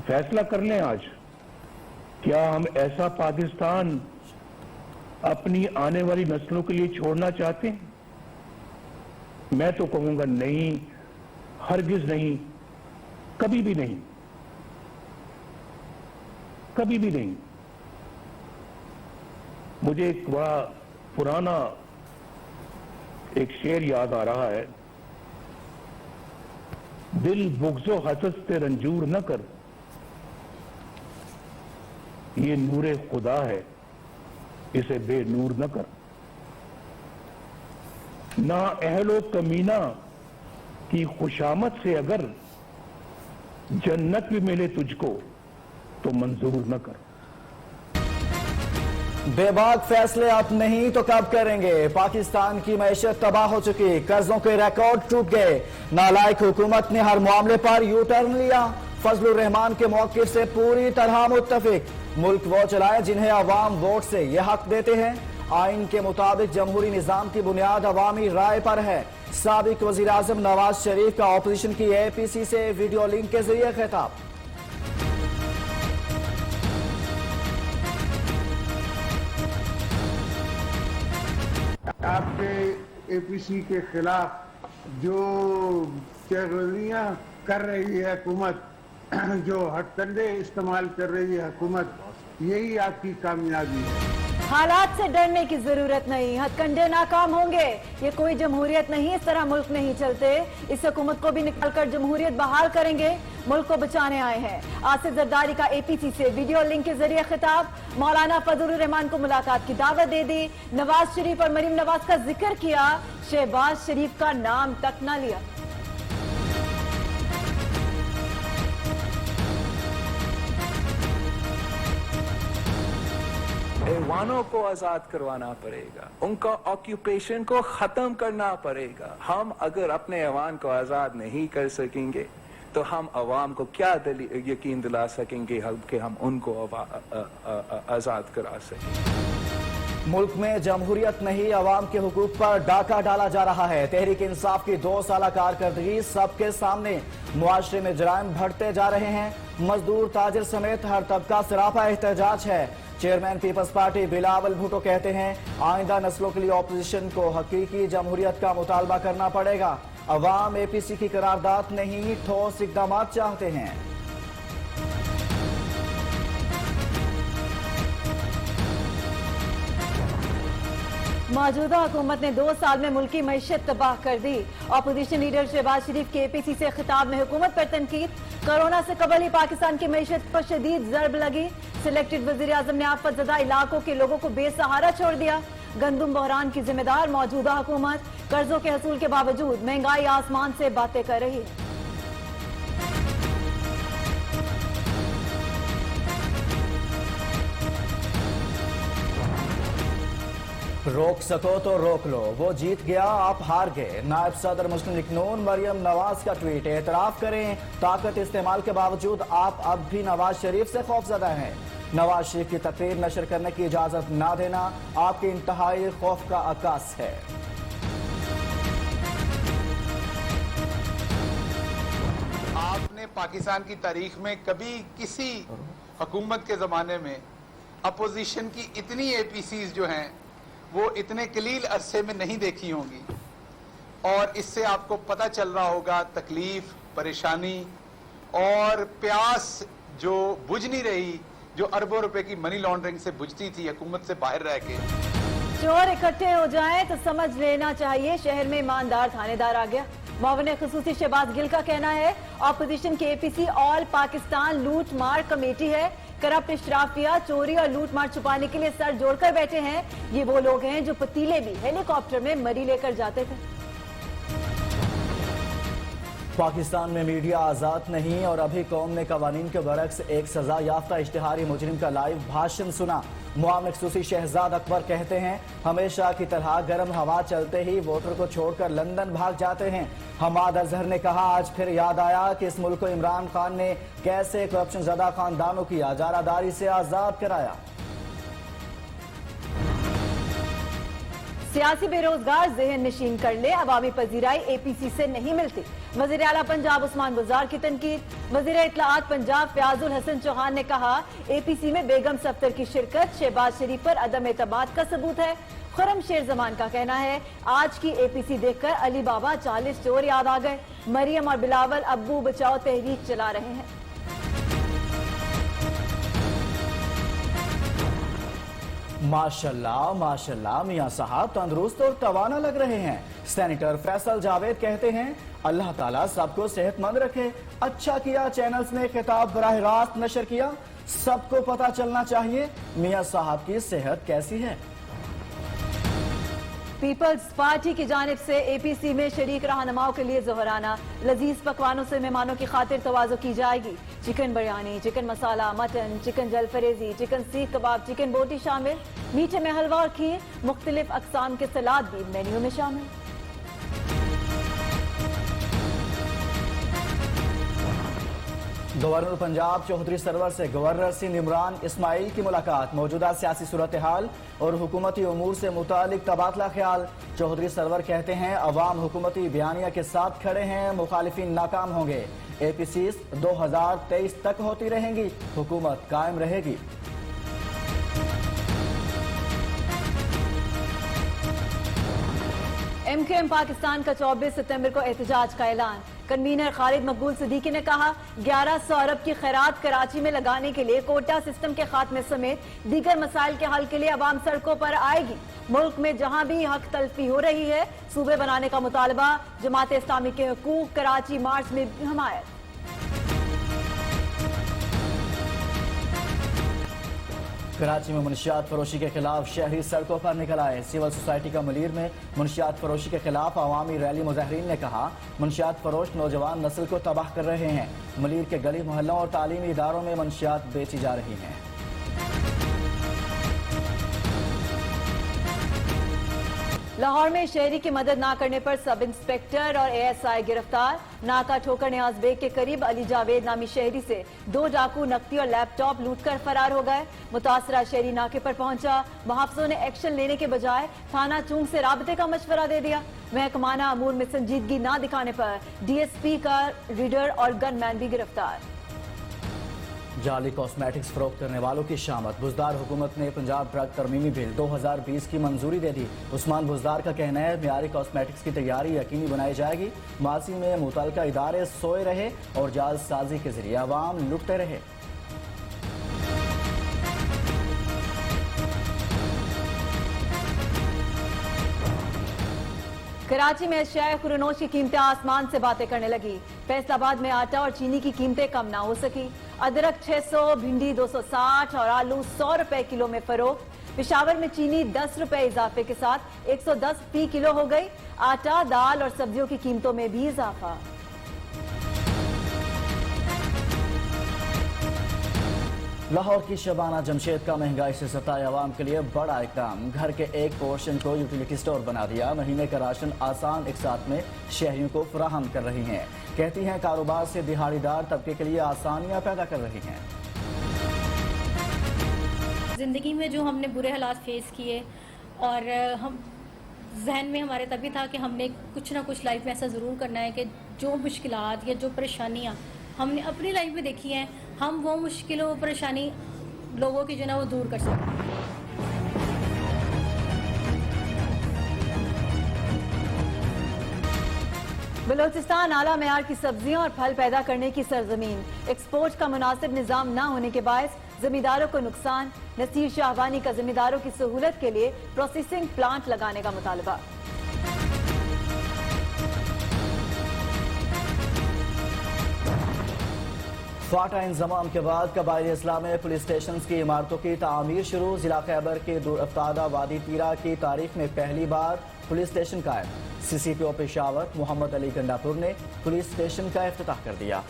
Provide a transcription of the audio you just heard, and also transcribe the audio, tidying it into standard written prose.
फैसला कर लें आज, क्या हम ऐसा पाकिस्तान अपनी आने वाली नस्लों के लिए छोड़ना चाहते हैं? मैं तो कहूंगा नहीं, हरगिज नहीं, कभी भी नहीं, कभी भी नहीं। मुझे एक बड़ा पुराना एक शेर याद आ रहा है, दिल बुग़्ज़ो हसद से रंजूर न कर, ये नूरे खुदा है, इसे बेनूर न कर। ना अहलो कमीना की खुशामद से अगर जन्नत भी मिले तुझको तो मंजूर न कर। बेबाक फैसले अब नहीं तो कब करेंगे? पाकिस्तान की मैशत तबाह हो चुकी, कर्जों के रिकॉर्ड टूट गए, नालायक हुकूमत ने हर मामले पर यू टर्न लिया। फजलुर रहमान के मौक़िफ़ से पूरी तरह मुत्तफिक, मुल्क वो चलाए जिन्हें अवाम वोट से यह हक देते हैं। आइन के मुताबिक जमहूरी निज़ाम की बुनियाद अवामी राय पर है। साबिक वज़ीर आज़म नवाज शरीफ का ऑपोजिशन की APC से वीडियो लिंक के जरिए खिताब। आपके APC के खिलाफ जो चगलियां कर रही है हुकूमत, जो हथकंडे इस्तेमाल कर रही है हुकूमत, यही आपकी कामयाबी है। हालात से डरने की जरूरत नहीं, हथकंडे नाकाम होंगे। ये कोई जमहूरियत नहीं, इस तरह मुल्क नहीं चलते। इस हुकूमत को भी निकालकर जमहूरियत बहाल करेंगे, मुल्क को बचाने आए हैं। आसिफ जरदारी का APC से वीडियो लिंक के जरिए खिताब। मौलाना फजलुर रहमान को मुलाकात की दावत दे दी, नवाज शरीफ और मरीम नवाज का जिक्र किया, शहबाज शरीफ का नाम तक न लिया। ऐवानों को आजाद करवाना पड़ेगा, उनका ऑक्यूपेशन को खत्म करना पड़ेगा। हम अगर अपने ऐवान को आजाद नहीं कर सकेंगे तो हम अवाम को क्या यकीन दिला सकेंगे कि हम उनको आजाद करा सकेंगे? मुल्क में जमहूरियत नहीं, अवाम के हुकूक पर डाका डाला जा रहा है। तहरीक इंसाफ की 2 साल कारकर्दगी सबके सामने, मुआशरे में जराइम बढ़ते जा रहे हैं। मजदूर, ताजिर समेत हर तबका सरापा एहतजाज है। चेयरमैन पीपल्स पार्टी बिलावल भुट्टो कहते हैं, आइंदा नस्लों के लिए ऑपोजिशन को हकीकी जमहूरियत का मुतालबा करना पड़ेगा। अवाम APC की करारदाद नहीं, ठोस इकदाम चाहते हैं। मौजूदा हुकूमत ने 2 साल में मुल्क की मईशत तबाह कर दी। अपोजिशन लीडर शहबाज शरीफ के APC से खिताब में हुकूमत पर तनकीद। कोरोना से कबल ही पाकिस्तान की मईशत पर शदीद ज़रब लगी। सिलेक्टेड वज़ीर आज़म ने आफतज़दा इलाकों के लोगों को बेसहारा छोड़ दिया। गंदुम बहरान की जिम्मेदार मौजूदा हुकूमत, कर्जों के हसूल के बावजूद महंगाई आसमान से बातें कर रही है। रोक सको तो रोक लो, वो जीत गया आप हार गए। नायब सदर मुस्लिम लीग नून मरियम नवाज का ट्वीट, एतराफ करें ताकत इस्तेमाल के बावजूद आप अब भी नवाज शरीफ से खौफजदा हैं। नवाज शरीफ की तकरीर नशर करने की इजाजत ना देना आपके इंतहाई खौफ का अक्कास है। आपने पाकिस्तान की तारीख में कभी किसी हुकूमत के जमाने में अपोजिशन की इतनी APCs जो हैं वो इतने कलील अरसे में नहीं देखी होंगी, और इससे आपको पता चल रहा होगा तकलीफ, परेशानी और प्यास जो बुझ नहीं रही, जो अरबों रुपए की मनी लॉन्ड्रिंग से बुझती थी हुकूमत से बाहर रह के। चोर इकट्ठे हो जाएं तो समझ लेना चाहिए शहर में ईमानदार थानेदार आ गया। मुआविन खुसूसी शहबाज गिल का कहना है, ऑपोजिशन के APC ऑल पाकिस्तान लूट मार कमेटी है। करप्ट इशराफिया चोरी और लूट मार छुपाने के लिए सर जोड़कर बैठे हैं। ये वो लोग हैं जो पतीले भी हेलीकॉप्टर में मरी लेकर जाते थे। पाकिस्तान में मीडिया आजाद नहीं और अभी कौम ने कवानीन के बरक्स एक सजा याफ्ता इश्तिहारी मुजरिम का लाइव भाषण सुना। मुआविन खुसूसी शहजाद अकबर कहते हैं, हमेशा की तरह गर्म हवा चलते ही वोटर को छोड़कर लंदन भाग जाते हैं। हमाद अजहर ने कहा, आज फिर याद आया कि इस मुल्क को इमरान खान ने कैसे करप्शन ज़दा खानदानों की इजारादारी से आजाद कराया। सियासी बेरोजगार जहन नशीन कर ले, अवामी पजीराई APC से नहीं मिलती। वजीर आला पंजाब उस्मान बुज़दार की तनकीद। वजीर इत्तलाआत पंजाब फयाजुल हसन चौहान ने कहा, APC में बेगम सफ्तर की शिरकत शहबाज शरीफ पर अदम एतमाद का सबूत है। खुरम शेर जमान का कहना है, आज की APC देखकर अली बाबा 40 चोर याद आ गए। मरियम और बिलावल अब्बू बचाओ तहरीक चला रहे हैं। माशाल्लाह माशाल्लाह, मियां साहब तंदुरुस्त और तवाना लग रहे हैं। सेनेटर फैसल जावेद कहते हैं, अल्लाह ताला सबको सेहतमंद रखे। अच्छा किया चैनल्स ने खिताब बराह रास्त नशर किया, सबको पता चलना चाहिए मियां साहब की सेहत कैसी है। पीपल्स पार्टी की जानिब से APC में शरीक रहनुमाओं के लिए जोहराना लजीज पकवानों से मेहमानों की खातिर तवाज़ो की जाएगी। चिकन बिरयानी, चिकन मसाला, मटन, चिकन जलफरेजी, चिकन सीख कबाब, चिकन बोटी शामिल। मीठे में हलवा और खीर, मुख्तलिफ अकसाम के सलाद भी मेन्यू में शामिल। गवर्नर पंजाब चौधरी सरवर से गवर्नर सिंध इमरान इस्माइल की मुलाकात। मौजूदा सियासी सूरत हाल और हुकूमती उमूर से मुतालिक तबादला ख्याल। चौधरी सरवर कहते हैं, अवाम हुकूमती बयानिया के साथ खड़े हैं, मुखालिफिन नाकाम होंगे। APC 2023 तक होती रहेंगी, हुकूमत कायम रहेगी। MKM पाकिस्तान का 24 सितंबर को एहतजाज का ऐलान। कन्वीनर खालिद मकबूल सिद्दीकी ने कहा, 1100 अरब की खैरात कराची में लगाने के लिए कोटा सिस्टम के खात्मे समेत दीगर मसाइल के हल के लिए अवाम सड़कों पर आएगी। मुल्क में जहां भी हक तलफी हो रही है, सूबे बनाने का मुतालबा। जमात इस्लामी के हुकूक, कराची मार्च में भी हमायत। कराची में मुनशियात फरोशी के खिलाफ शहरी सड़कों पर निकल आए। सिविल सोसाइटी का मलीर में मुनशियात फरोशी के खिलाफ अवामी रैली। मुजाहिरीन ने कहा, मुनशियात फरोश नौजवान नस्ल को तबाह कर रहे हैं। मलीर के गली मोहल्लों और तालीमी इदारों में मुनशियात बेची जा रही हैं। लाहौर में शहरी की मदद न करने पर सब इंस्पेक्टर और ASI गिरफ्तार। नाका ठोकर न्याज बेग के करीब अली जावेद नामी शहरी से 2 डाकू नकदी और लैपटॉप लूटकर फरार हो गए। मुतासरा शहरी नाके पर पहुंचा, मुहाफिजों ने एक्शन लेने के बजाय थाना चूंग से राबते का मशवरा दे दिया। महकमाना अमूर में संजीदगी न दिखाने पर DSP का रीडर और गनमैन भी गिरफ्तार। जाली कॉस्मेटिक्स फरोख्त करने वालों की शामत। बुज़दार हुकूमत ने पंजाब ड्रग तरमीमी बिल 2020 की मंजूरी दे दी। उस्मान बुज़दार का कहना है, मियारी कॉस्मेटिक्स की तैयारी यकीनी बनाई जाएगी। माजी में मुतल्लिका इदारे सोए रहे और जालसाजी के जरिए अवाम लुटते रहे। कराची में अशियाए खुरनोश की कीमतें आसमान से बातें करने लगी। फैसलाबाद में आटा और चीनी की कीमतें कम ना हो सकी। अदरक 600, भिंडी 260 और आलू 100 रुपए किलो में फरोख्त। पेशावर में चीनी 10 रुपए इजाफे के साथ 110 फी किलो हो गई। आटा, दाल और सब्जियों की कीमतों में भी इजाफा। लाहौर की शबाना जमशेद का महंगाई से सताए अवाम के लिए बड़ा इकदाम। घर के एक पोर्शन को यूटिलिटी स्टोर बना दिया। महीने का राशन आसान इकसात में शहरियों को फराहम कर रही हैं। कहती हैं, कारोबार से दिहाड़ीदार तबके के लिए आसानियां पैदा कर रही हैं। ज़िंदगी में जो हमने बुरे हालात फेस किए और हम जहन में हमारे तभी था कि हमने कुछ ना कुछ लाइफ में ऐसा ज़रूर करना है कि जो मुश्किलात या जो परेशानियाँ हमने अपनी लाइफ में देखी हैं, हम वो मुश्किलों परेशानी लोगों की जो ना वो दूर कर सकें। बलोचिस्तान आला मेयार की सब्जियां और फल पैदा करने की सरजमीन। एक्सपोर्ट का मुनासिब निजाम न होने के बायस जमींदारों को नुकसान। नसीर शाहबानी का जमींदारों की सहूलत के लिए प्रोसेसिंग प्लांट लगाने का मुतालबा। फाटा इंजमाम के बाद कबाइली इस्लाम में पुलिस स्टेशन की इमारतों की तामीर शुरू। जिला खैबर के दूर अफ्तादा वादी तीरा की तारीख में पहली बार पुलिस स्टेशन कायम। CCPO पेशावर मोहम्मद अली गंडापुर ने पुलिस स्टेशन का इफ्तिताह कर दिया।